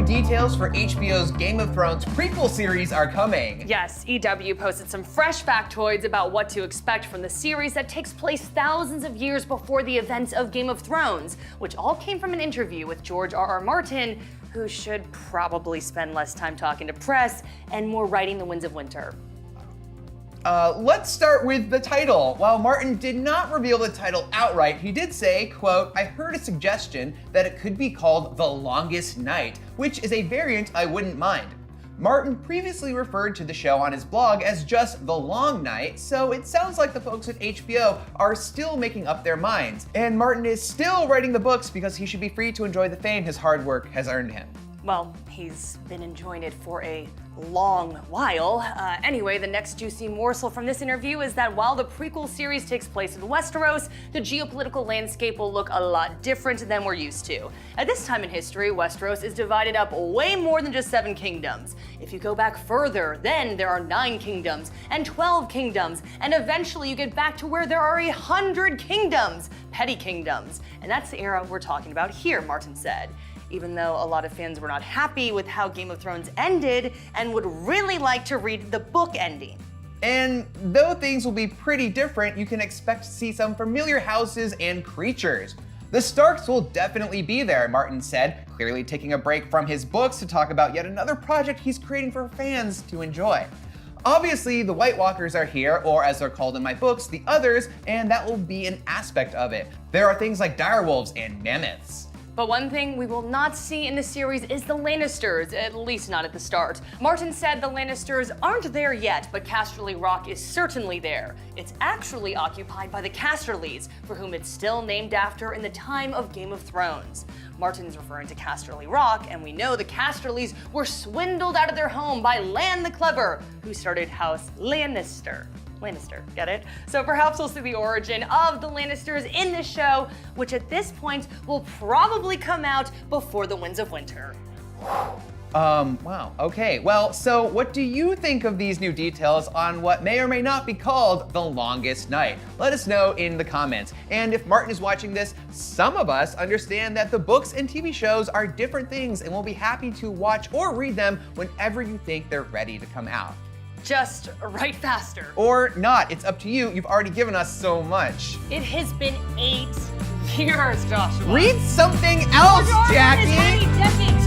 details for HBO's Game of Thrones prequel series are coming. Yes, EW posted some fresh factoids about what to expect from the series that takes place thousands of years before the events of Game of Thrones, which all came from an interview with George R.R. Martin, who should probably spend less time talking to press and more writing The Winds of Winter. Let's start with the title. While Martin did not reveal the title outright, he did say, quote, "I heard a suggestion that it could be called The Longest Night, which is a variant I wouldn't mind." Martin previously referred to the show on his blog as just The Long Night, so it sounds like the folks at HBO are still making up their minds. And Martin is still writing the books because he should be free to enjoy the fame his hard work has earned him. Well, he's been enjoying it for a long while. Anyway, the next juicy morsel from this interview is that while the prequel series takes place in Westeros, the geopolitical landscape will look a lot different than we're used to. At this time in history, Westeros is divided up way more than just 7 kingdoms. If you go back further, then there are 9 kingdoms and 12 kingdoms, and eventually you get back to where there are 100 kingdoms, petty kingdoms. And that's the era we're talking about here, Martin said. Even though a lot of fans were not happy with how Game of Thrones ended and would really like to read the book ending. And though things will be pretty different, you can expect to see some familiar houses and creatures. The Starks will definitely be there, Martin said, clearly taking a break from his books to talk about yet another project he's creating for fans to enjoy. Obviously, the White Walkers are here, or as they're called in my books, the Others, and that will be an aspect of it. There are things like direwolves and mammoths. But one thing we will not see in the series is the Lannisters, at least not at the start. Martin said the Lannisters aren't there yet, but Casterly Rock is certainly there. It's actually occupied by the Casterlys, for whom it's still named after in the time of Game of Thrones. Martin's referring to Casterly Rock, and we know the Casterlys were swindled out of their home by Lan the Clever, who started House Lannister, get it? So perhaps we'll see the origin of the Lannisters in this show, which at this point will probably come out before The Winds of Winter. Wow, okay. Well, so what do you think of these new details on what may or may not be called The Longest Night? Let us know in the comments. And if Martin is watching this, some of us understand that the books and TV shows are different things, and we'll be happy to watch or read them whenever you think they're ready to come out. Just write faster. Or not, it's up to you. You've already given us so much. It has been 8 years, Joshua. Read something else, Jackie! How many decades